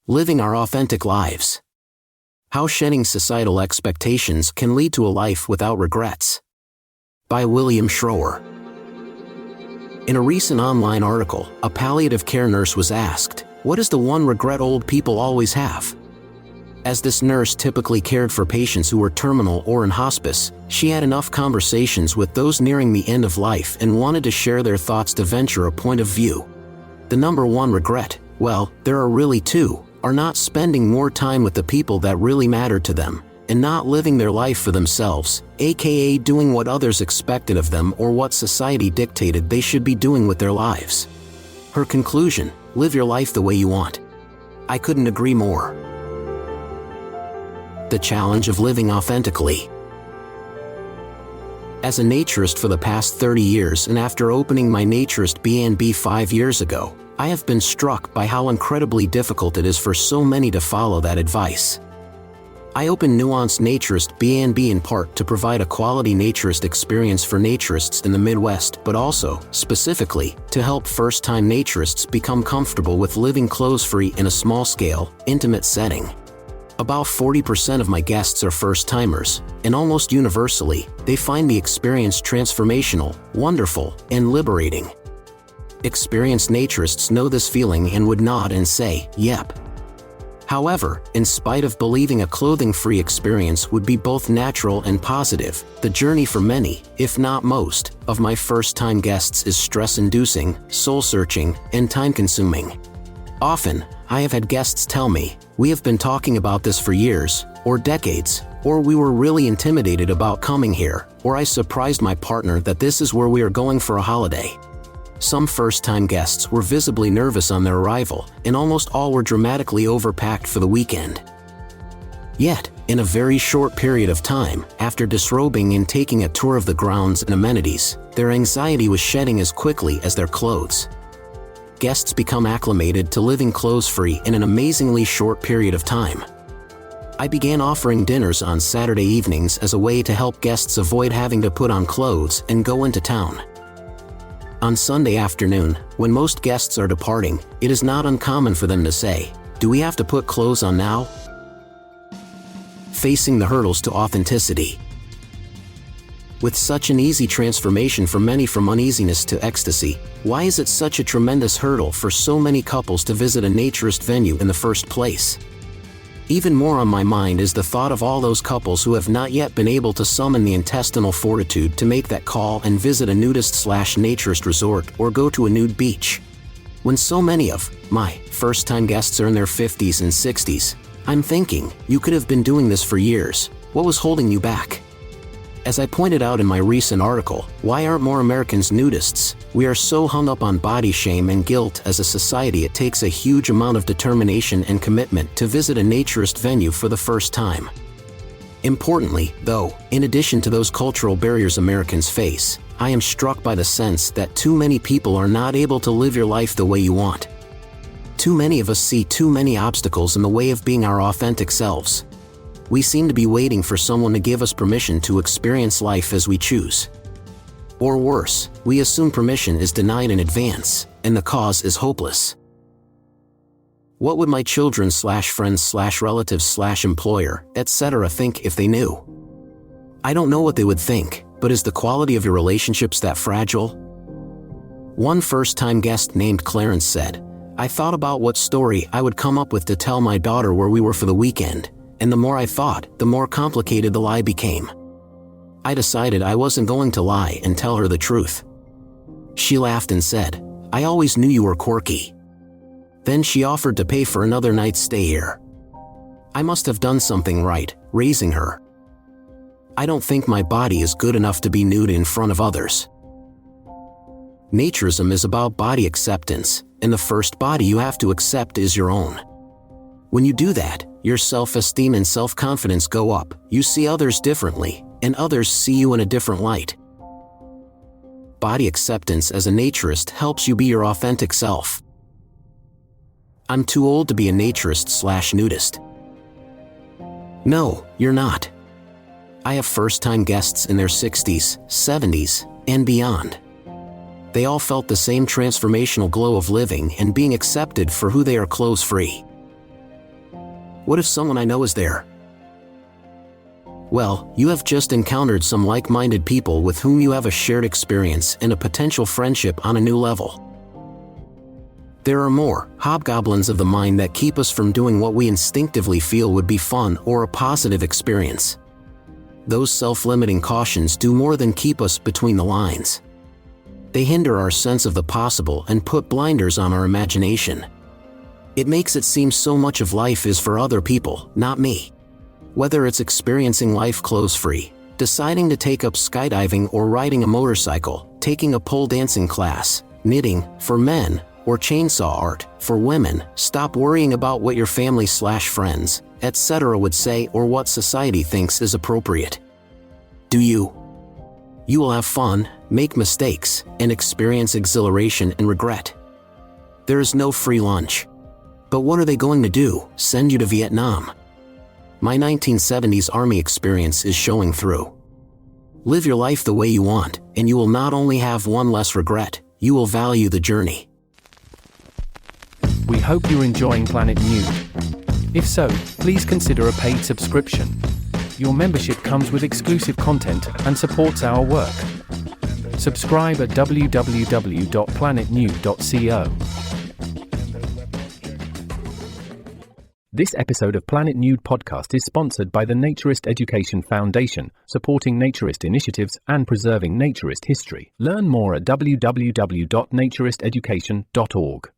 Living our authentic lives. How shedding societal expectations can lead to a life without regrets. By William Schroer. In a recent online article, a palliative care nurse was asked, "What is the one regret old people always have?" As this nurse typically cared for patients who were terminal or in hospice, she had enough conversations with those nearing the end of life and wanted to share their thoughts to venture a point of view. The number one regret, well, there are really two, are not spending more time with the people that really matter to them, and not living their life for themselves, aka doing what others expected of them or what society dictated they should be doing with their lives. Her conclusion: live your life the way you want. I couldn't agree more. The challenge of living authentically. As a naturist for the past 30 years and after opening my naturist B&B 5 years ago, I have been struck by how incredibly difficult it is for so many to follow that advice. I opened Nuanced Naturist B&B in part to provide a quality naturist experience for naturists in the Midwest, but also, specifically, to help first-time naturists become comfortable with living clothes-free in a small-scale, intimate setting. About 40% of my guests are first-timers, and almost universally, they find the experience transformational, wonderful, and liberating. Experienced naturists know this feeling and would nod and say, "Yep." However, in spite of believing a clothing-free experience would be both natural and positive, the journey for many, if not most, of my first-time guests is stress-inducing, soul-searching, and time-consuming. Often, I have had guests tell me, "We have been talking about this for years, or decades, or we were really intimidated about coming here, or I surprised my partner that this is where we are going for a holiday." Some first-time guests were visibly nervous on their arrival, and almost all were dramatically overpacked for the weekend. Yet, in a very short period of time, after disrobing and taking a tour of the grounds and amenities, their anxiety was shedding as quickly as their clothes. Guests become acclimated to living clothes-free in an amazingly short period of time. I began offering dinners on Saturday evenings as a way to help guests avoid having to put on clothes and go into town. On Sunday afternoon, when most guests are departing, it is not uncommon for them to say, "Do we have to put clothes on now?" Facing the hurdles to authenticity. With such an easy transformation for many from uneasiness to ecstasy, why is it such a tremendous hurdle for so many couples to visit a naturist venue in the first place? Even more on my mind is the thought of all those couples who have not yet been able to summon the intestinal fortitude to make that call and visit a nudist/naturist resort or go to a nude beach. When so many of my first-time guests are in their 50s and 60s, I'm thinking, you could have been doing this for years. What was holding you back? As I pointed out in my recent article, Why Aren't More Americans Nudists? We are so hung up on body shame and guilt as a society it takes a huge amount of determination and commitment to visit a naturist venue for the first time. Importantly, though, in addition to those cultural barriers Americans face, I am struck by the sense that too many people are not able to live your life the way you want. Too many of us see too many obstacles in the way of being our authentic selves. We seem to be waiting for someone to give us permission to experience life as we choose. Or worse, we assume permission is denied in advance, and the cause is hopeless. What would my children/friends/relatives/employer, etc. think if they knew? I don't know what they would think, but is the quality of your relationships that fragile? One first-time guest named Clarence said, "I thought about what story I would come up with to tell my daughter where we were for the weekend. And the more I thought, the more complicated the lie became. I decided I wasn't going to lie and tell her the truth." She laughed and said, "I always knew you were quirky." Then she offered to pay for another night's stay here. I must have done something right, raising her. I don't think my body is good enough to be nude in front of others. Naturism is about body acceptance, and the first body you have to accept is your own. When you do that, your self-esteem and self-confidence go up, you see others differently, and others see you in a different light. Body acceptance as a naturist helps you be your authentic self. I'm too old to be a naturist/nudist. No, you're not. I have first-time guests in their 60s, 70s, and beyond. They all felt the same transformational glow of living and being accepted for who they are clothes-free. What if someone I know is there? Well, you have just encountered some like-minded people with whom you have a shared experience and a potential friendship on a new level. There are more hobgoblins of the mind that keep us from doing what we instinctively feel would be fun or a positive experience. Those self-limiting cautions do more than keep us between the lines. They hinder our sense of the possible and put blinders on our imagination. It makes it seem so much of life is for other people, not me. Whether it's experiencing life clothes-free, deciding to take up skydiving or riding a motorcycle, taking a pole dancing class, knitting, for men, or chainsaw art, for women, stop worrying about what your family/friends, etc. would say or what society thinks is appropriate. Do you? You will have fun, make mistakes, and experience exhilaration and regret. There is no free lunch. But what are they going to do, send you to Vietnam? My 1970s Army experience is showing through. Live your life the way you want, and you will not only have one less regret, you will value the journey. We hope you're enjoying Planet Nude. If so, please consider a paid subscription. Your membership comes with exclusive content and supports our work. Subscribe at www.planetnude.co. This episode of Planet Nude podcast is sponsored by the Naturist Education Foundation, supporting naturist initiatives and preserving naturist history. Learn more at www.naturisteducation.org.